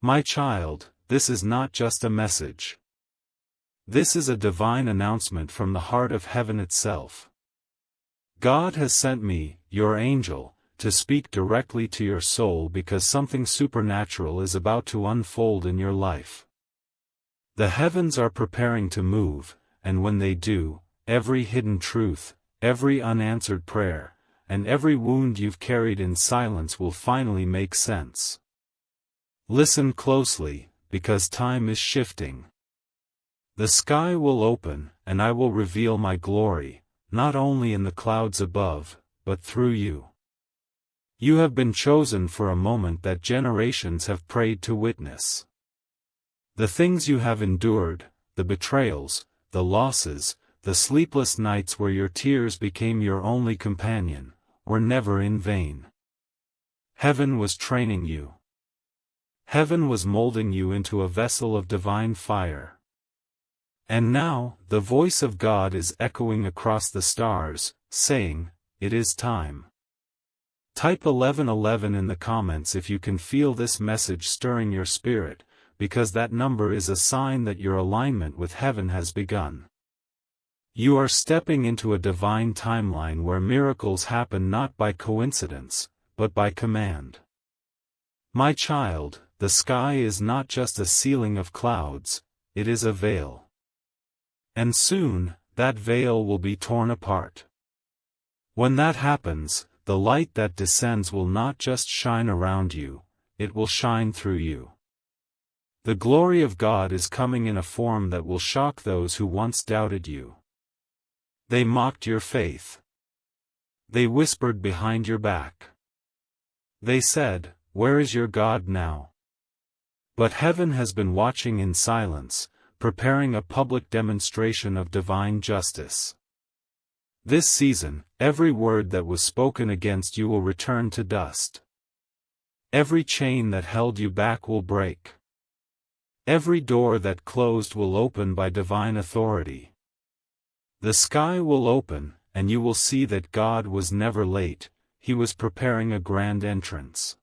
My child, this is not just a message. This is a divine announcement from the heart of heaven itself. God has sent me, your angel, to speak directly to your soul because something supernatural is about to unfold in your life. The heavens are preparing to move, and when they do, every hidden truth, every unanswered prayer, and every wound you've carried in silence will finally make sense. Listen closely, because time is shifting. The sky will open, and I will reveal my glory, not only in the clouds above, but through you. You have been chosen for a moment that generations have prayed to witness. The things you have endured, the betrayals, the losses, the sleepless nights where your tears became your only companion, were never in vain. Heaven was training you. Heaven was molding you into a vessel of divine fire. And now, the voice of God is echoing across the stars, saying, "It is time." Type 1111 in the comments if you can feel this message stirring your spirit, because that number is a sign that your alignment with heaven has begun. You are stepping into a divine timeline where miracles happen not by coincidence, but by command. My child, the sky is not just a ceiling of clouds, it is a veil. And soon, that veil will be torn apart. When that happens, the light that descends will not just shine around you, it will shine through you. The glory of God is coming in a form that will shock those who once doubted you. They mocked your faith. They whispered behind your back. They said, "Where is your God now?" But heaven has been watching in silence, preparing a public demonstration of divine justice. This season, every word that was spoken against you will return to dust. Every chain that held you back will break. Every door that closed will open by divine authority. The sky will open, and you will see that God was never late, He was preparing a grand entrance.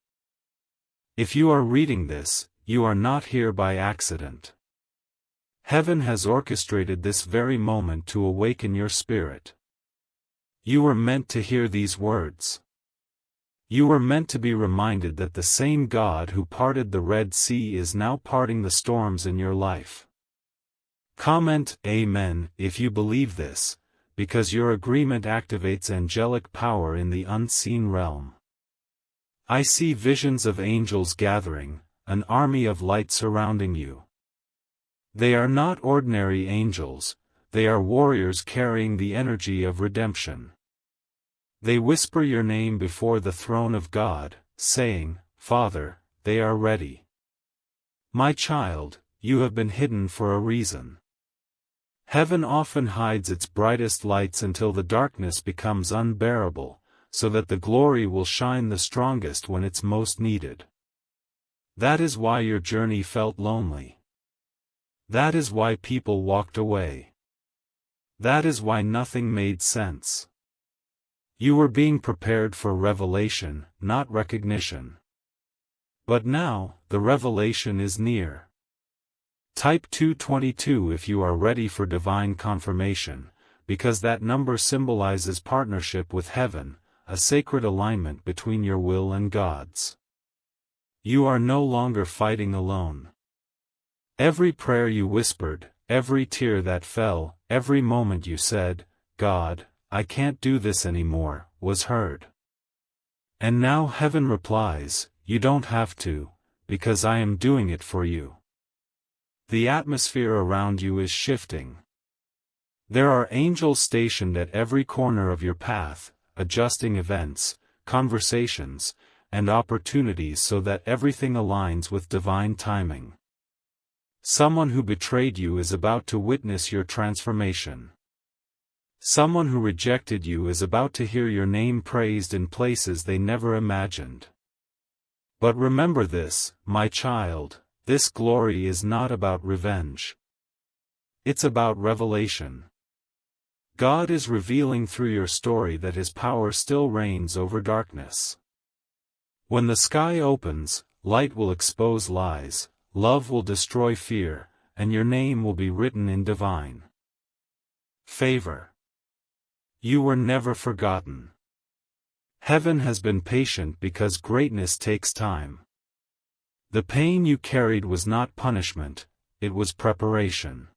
If you are reading this, you are not here by accident. Heaven has orchestrated this very moment to awaken your spirit. You were meant to hear these words. You were meant to be reminded that the same God who parted the Red Sea is now parting the storms in your life. Comment Amen if you believe this, because your agreement activates angelic power in the unseen realm. I see visions of angels gathering, an army of light surrounding you. They are not ordinary angels, they are warriors carrying the energy of redemption. They whisper your name before the throne of God, saying, "Father, they are ready. My child, you have been hidden for a reason." Heaven often hides its brightest lights until the darkness becomes unbearable, so that the glory will shine the strongest when it's most needed. That is why your journey felt lonely. That is why people walked away. That is why nothing made sense. You were being prepared for revelation, not recognition. But now, the revelation is near. Type 222 if you are ready for divine confirmation, because that number symbolizes partnership with heaven, a sacred alignment between your will and God's. You are no longer fighting alone. Every prayer you whispered, every tear that fell, every moment you said, "God, I can't do this anymore," was heard. And now heaven replies, "You don't have to, because I am doing it for you." The atmosphere around you is shifting. There are angels stationed at every corner of your path, adjusting events, conversations, and opportunities so that everything aligns with divine timing. Someone who betrayed you is about to witness your transformation. Someone who rejected you is about to hear your name praised in places they never imagined. But remember this, my child, this glory is not about revenge. It's about revelation. God is revealing through your story that His power still reigns over darkness. When the sky opens, light will expose lies, love will destroy fear, and your name will be written in divine favor. You were never forgotten. Heaven has been patient because greatness takes time. The pain you carried was not punishment, it was preparation.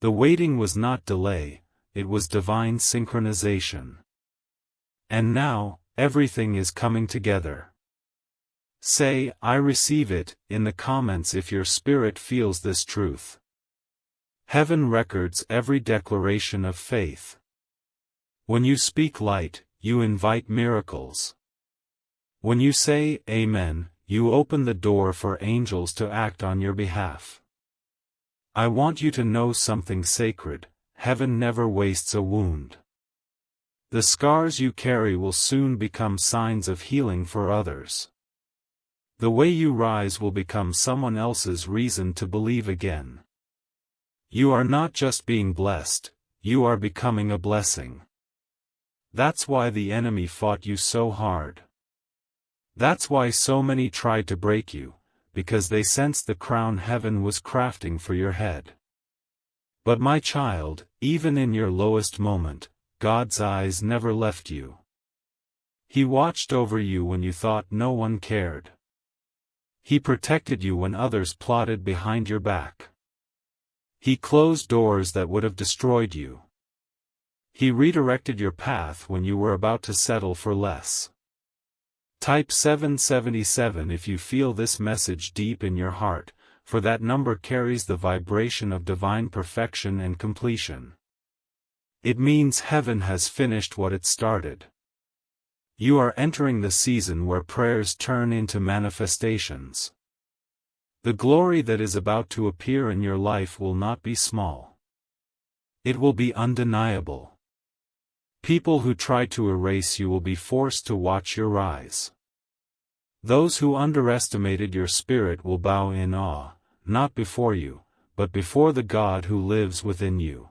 The waiting was not delay, it was divine synchronization. And now, everything is coming together. Say, "I receive it," in the comments if your spirit feels this truth. Heaven records every declaration of faith. When you speak light, you invite miracles. When you say, "Amen," you open the door for angels to act on your behalf. I want you to know something sacred: heaven never wastes a wound. The scars you carry will soon become signs of healing for others. The way you rise will become someone else's reason to believe again. You are not just being blessed, you are becoming a blessing. That's why the enemy fought you so hard. That's why so many tried to break you, because they sensed the crown heaven was crafting for your head. But my child, even in your lowest moment, God's eyes never left you. He watched over you when you thought no one cared. He protected you when others plotted behind your back. He closed doors that would have destroyed you. He redirected your path when you were about to settle for less. Type 777 if you feel this message deep in your heart, for that number carries the vibration of divine perfection and completion. It means heaven has finished what it started. You are entering the season where prayers turn into manifestations. The glory that is about to appear in your life will not be small. It will be undeniable. People who try to erase you will be forced to watch your rise. Those who underestimated your spirit will bow in awe, not before you, but before the God who lives within you.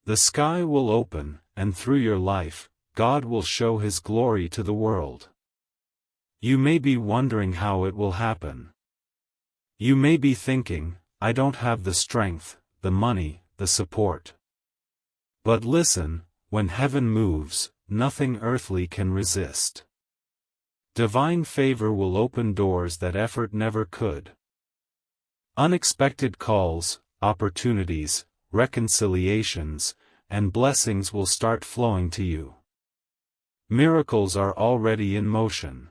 The sky will open, and through your life, God will show His glory to the world. You may be wondering how it will happen. You may be thinking, "I don't have the strength, the money, the support." But listen, when heaven moves, nothing earthly can resist. Divine favor will open doors that effort never could. Unexpected calls, opportunities, reconciliations, and blessings will start flowing to you. Miracles are already in motion.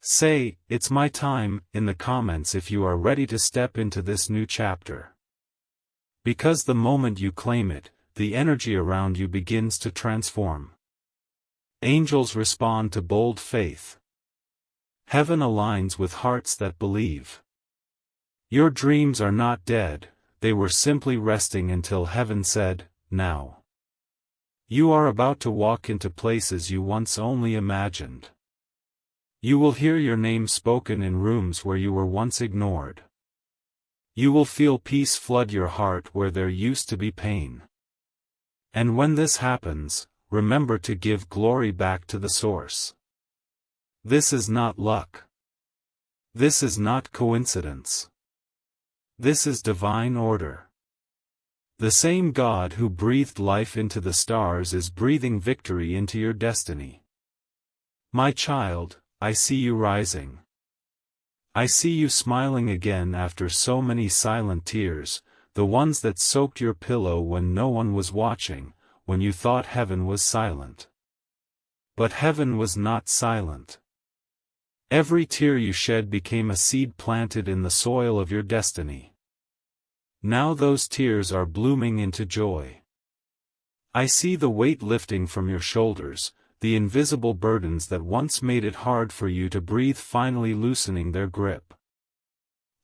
Say, "It's my time," in the comments if you are ready to step into this new chapter. Because the moment you claim it, the energy around you begins to transform. Angels respond to bold faith. Heaven aligns with hearts that believe. Your dreams are not dead, they were simply resting until heaven said, "Now." You are about to walk into places you once only imagined. You will hear your name spoken in rooms where you were once ignored. You will feel peace flood your heart where there used to be pain. And when this happens, remember to give glory back to the source. This is not luck. This is not coincidence. This is divine order. The same God who breathed life into the stars is breathing victory into your destiny. My child, I see you rising. I see you smiling again after so many silent tears, the ones that soaked your pillow when no one was watching, when you thought heaven was silent. But heaven was not silent. Every tear you shed became a seed planted in the soil of your destiny. Now those tears are blooming into joy. I see the weight lifting from your shoulders, the invisible burdens that once made it hard for you to breathe finally loosening their grip.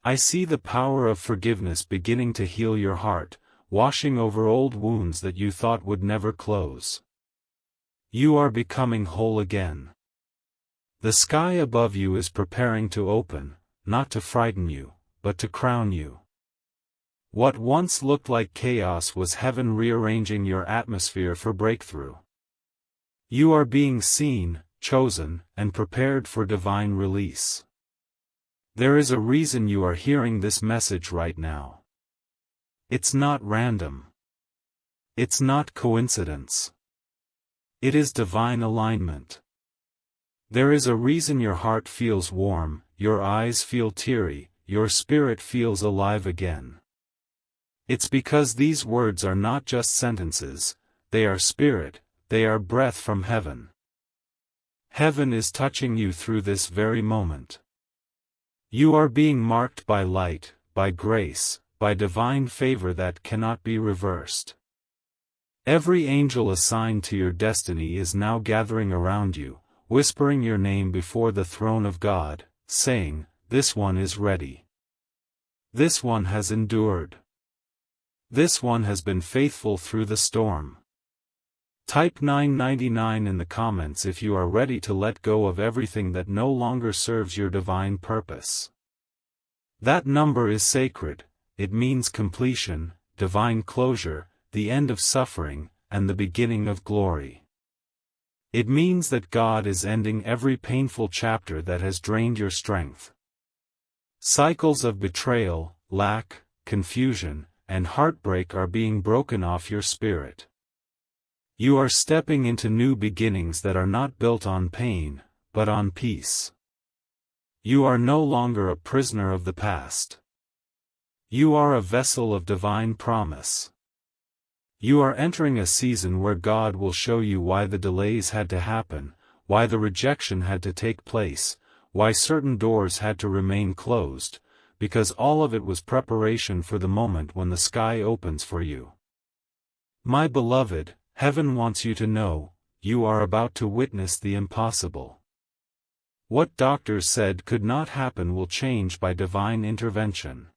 I see the power of forgiveness beginning to heal your heart, washing over old wounds that you thought would never close. You are becoming whole again. The sky above you is preparing to open, not to frighten you, but to crown you. What once looked like chaos was heaven rearranging your atmosphere for breakthrough. You are being seen, chosen, and prepared for divine release. There is a reason you are hearing this message right now. It's not random. It's not coincidence. It is divine alignment. There is a reason your heart feels warm, your eyes feel teary, your spirit feels alive again. It's because these words are not just sentences, they are spirit, they are breath from heaven. Heaven is touching you through this very moment. You are being marked by light, by grace, by divine favor that cannot be reversed. Every angel assigned to your destiny is now gathering around you, whispering your name before the throne of God, saying, "This one is ready. This one has endured. This one has been faithful through the storm." Type 999 in the comments if you are ready to let go of everything that no longer serves your divine purpose. That number is sacred. It means completion, divine closure, the end of suffering, and the beginning of glory. It means that God is ending every painful chapter that has drained your strength. Cycles of betrayal, lack, confusion, and heartbreak are being broken off your spirit. You are stepping into new beginnings that are not built on pain, but on peace. You are no longer a prisoner of the past. You are a vessel of divine promise. You are entering a season where God will show you why the delays had to happen, why the rejection had to take place, why certain doors had to remain closed, because all of it was preparation for the moment when the sky opens for you. My beloved, heaven wants you to know, you are about to witness the impossible. What doctors said could not happen will change by divine intervention.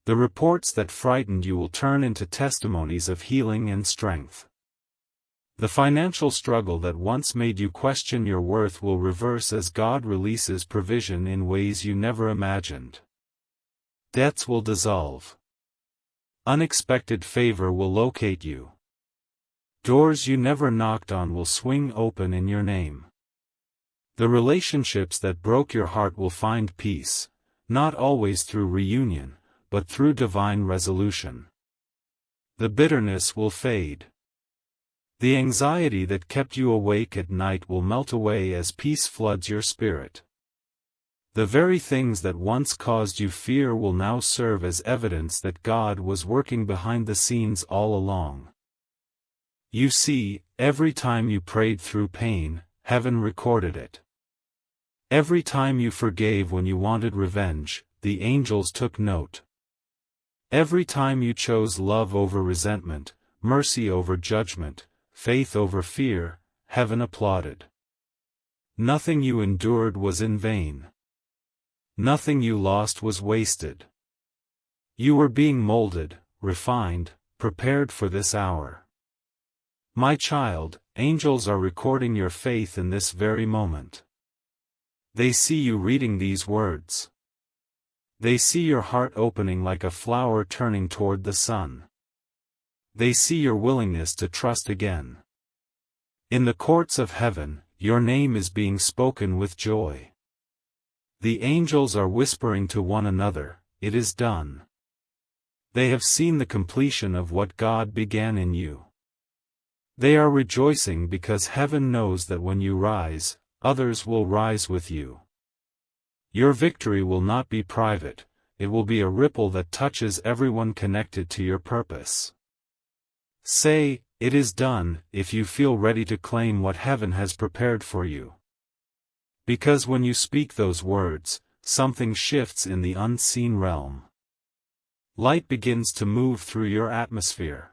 The reports that frightened you will turn into testimonies of healing and strength. The financial struggle that once made you question your worth will reverse as God releases provision in ways you never imagined. Debts will dissolve. Unexpected favor will locate you. Doors you never knocked on will swing open in your name. The relationships that broke your heart will find peace, not always through reunion, but through divine resolution. The bitterness will fade. The anxiety that kept you awake at night will melt away as peace floods your spirit. The very things that once caused you fear will now serve as evidence that God was working behind the scenes all along. You see, every time you prayed through pain, heaven recorded it. Every time you forgave when you wanted revenge, the angels took note. Every time you chose love over resentment, mercy over judgment, faith over fear, heaven applauded. Nothing you endured was in vain. Nothing you lost was wasted. You were being molded, refined, prepared for this hour. My child, angels are recording your faith in this very moment. They see you reading these words. They see your heart opening like a flower turning toward the sun. They see your willingness to trust again. In the courts of heaven, your name is being spoken with joy. The angels are whispering to one another, "It is done." They have seen the completion of what God began in you. They are rejoicing because heaven knows that when you rise, others will rise with you. Your victory will not be private, it will be a ripple that touches everyone connected to your purpose. Say, "It is done," if you feel ready to claim what heaven has prepared for you. Because when you speak those words, something shifts in the unseen realm. Light begins to move through your atmosphere.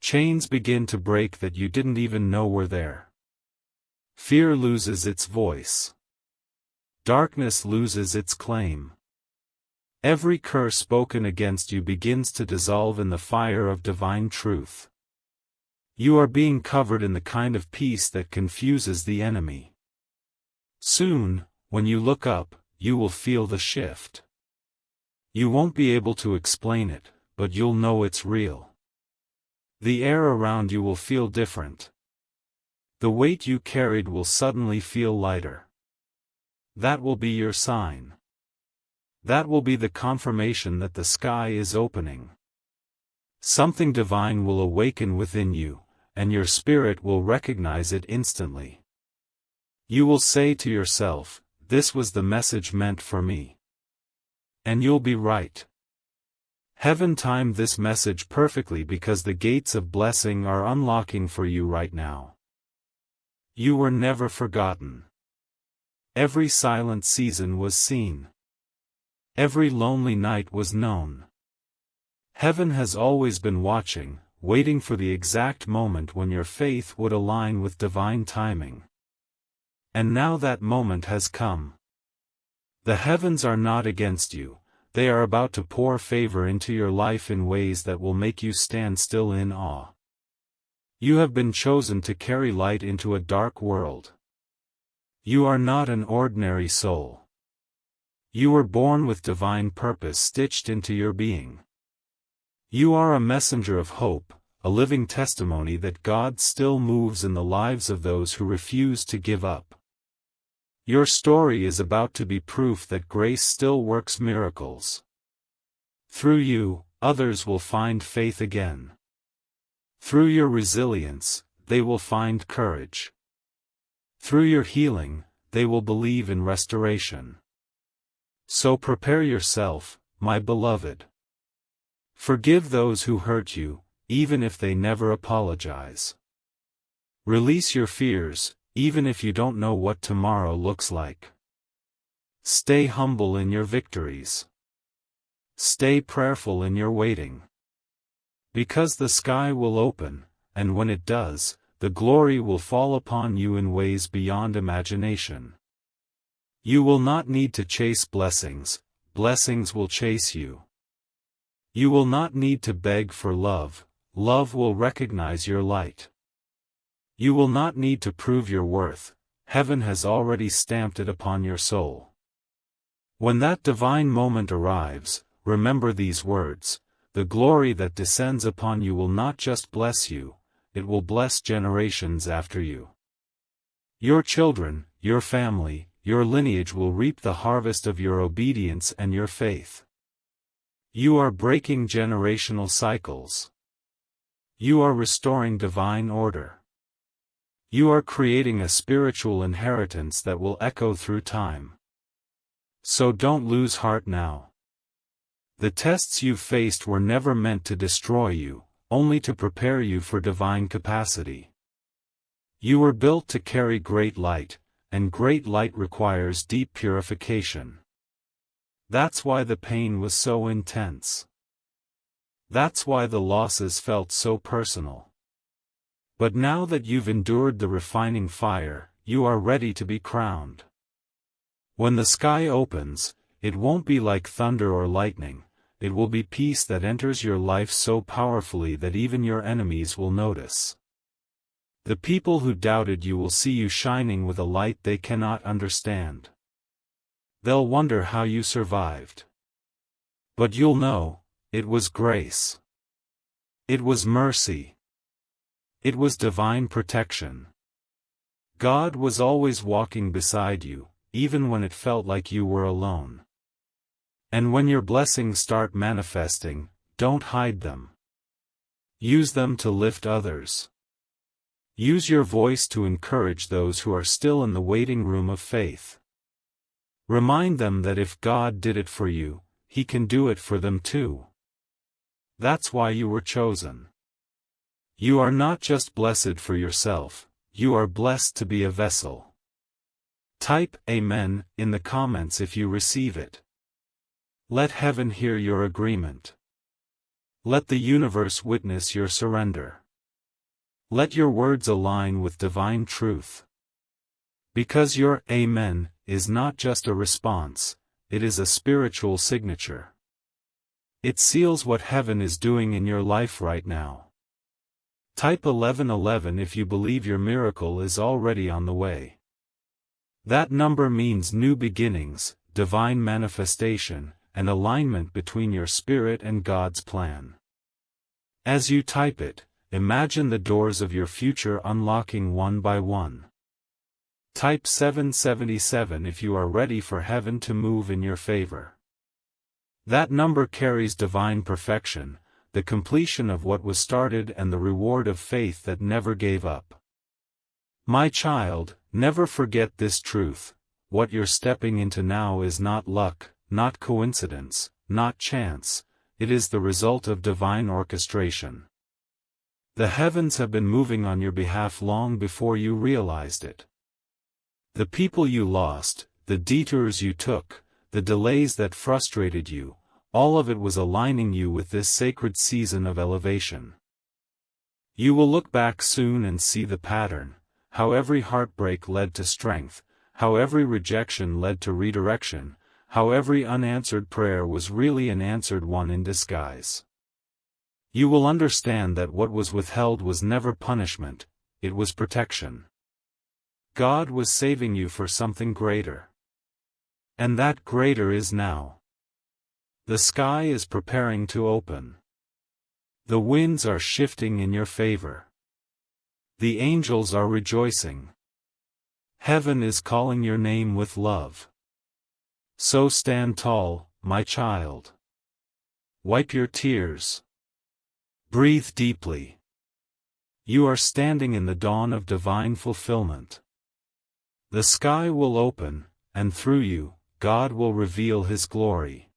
Chains begin to break that you didn't even know were there. Fear loses its voice. Darkness loses its claim. Every curse spoken against you begins to dissolve in the fire of divine truth. You are being covered in the kind of peace that confuses the enemy. Soon, when you look up, you will feel the shift. You won't be able to explain it, but you'll know it's real. The air around you will feel different. The weight you carried will suddenly feel lighter. That will be your sign. That will be the confirmation that the sky is opening. Something divine will awaken within you, and your spirit will recognize it instantly. You will say to yourself, "This was the message meant for me." And you'll be right. Heaven timed this message perfectly because the gates of blessing are unlocking for you right now. You were never forgotten. Every silent season was seen. Every lonely night was known. Heaven has always been watching, waiting for the exact moment when your faith would align with divine timing. And now that moment has come. The heavens are not against you, they are about to pour favor into your life in ways that will make you stand still in awe. You have been chosen to carry light into a dark world. You are not an ordinary soul. You were born with divine purpose stitched into your being. You are a messenger of hope, a living testimony that God still moves in the lives of those who refuse to give up. Your story is about to be proof that grace still works miracles. Through you, others will find faith again. Through your resilience, they will find courage. Through your healing, they will believe in restoration. So prepare yourself, my beloved. Forgive those who hurt you, even if they never apologize. Release your fears, even if you don't know what tomorrow looks like. Stay humble in your victories. Stay prayerful in your waiting. Because the sky will open, and when it does, the glory will fall upon you in ways beyond imagination. You will not need to chase blessings, blessings will chase you. You will not need to beg for love, love will recognize your light. You will not need to prove your worth, heaven has already stamped it upon your soul. When that divine moment arrives, remember these words: the glory that descends upon you will not just bless you, it will bless generations after you. Your children, your family, your lineage will reap the harvest of your obedience and your faith. You are breaking generational cycles. You are restoring divine order. You are creating a spiritual inheritance that will echo through time. So don't lose heart now. The tests you've faced were never meant to destroy you, only to prepare you for divine capacity. You were built to carry great light, and great light requires deep purification. That's why the pain was so intense. That's why the losses felt so personal. But now that you've endured the refining fire, you are ready to be crowned. When the sky opens, it won't be like thunder or lightning, it will be peace that enters your life so powerfully that even your enemies will notice. The people who doubted you will see you shining with a light they cannot understand. They'll wonder how you survived. But you'll know, it was grace. It was mercy. It was divine protection. God was always walking beside you, even when it felt like you were alone. And when your blessings start manifesting, don't hide them. Use them to lift others. Use your voice to encourage those who are still in the waiting room of faith. Remind them that if God did it for you, He can do it for them too. That's why you were chosen. You are not just blessed for yourself, you are blessed to be a vessel. Type Amen in the comments if you receive it. Let heaven hear your agreement. Let the universe witness your surrender. Let your words align with divine truth. Because your Amen is not just a response, it is a spiritual signature. It seals what heaven is doing in your life right now. Type 1111 if you believe your miracle is already on the way. That number means new beginnings, divine manifestation, and alignment between your spirit and God's plan. As you type it, imagine the doors of your future unlocking one by one. Type 777 if you are ready for heaven to move in your favor. That number carries divine perfection, the completion of what was started and the reward of faith that never gave up. My child, never forget this truth: what you're stepping into now is not luck, not coincidence, not chance, it is the result of divine orchestration. The heavens have been moving on your behalf long before you realized it. The people you lost, the detours you took, the delays that frustrated you, all of it was aligning you with this sacred season of elevation. You will look back soon and see the pattern, how every heartbreak led to strength, how every rejection led to redirection, how every unanswered prayer was really an answered one in disguise. You will understand that what was withheld was never punishment, it was protection. God was saving you for something greater. And that greater is now. The sky is preparing to open. The winds are shifting in your favor. The angels are rejoicing. Heaven is calling your name with love. So stand tall, my child. Wipe your tears. Breathe deeply. You are standing in the dawn of divine fulfillment. The sky will open, and through you, God will reveal His glory.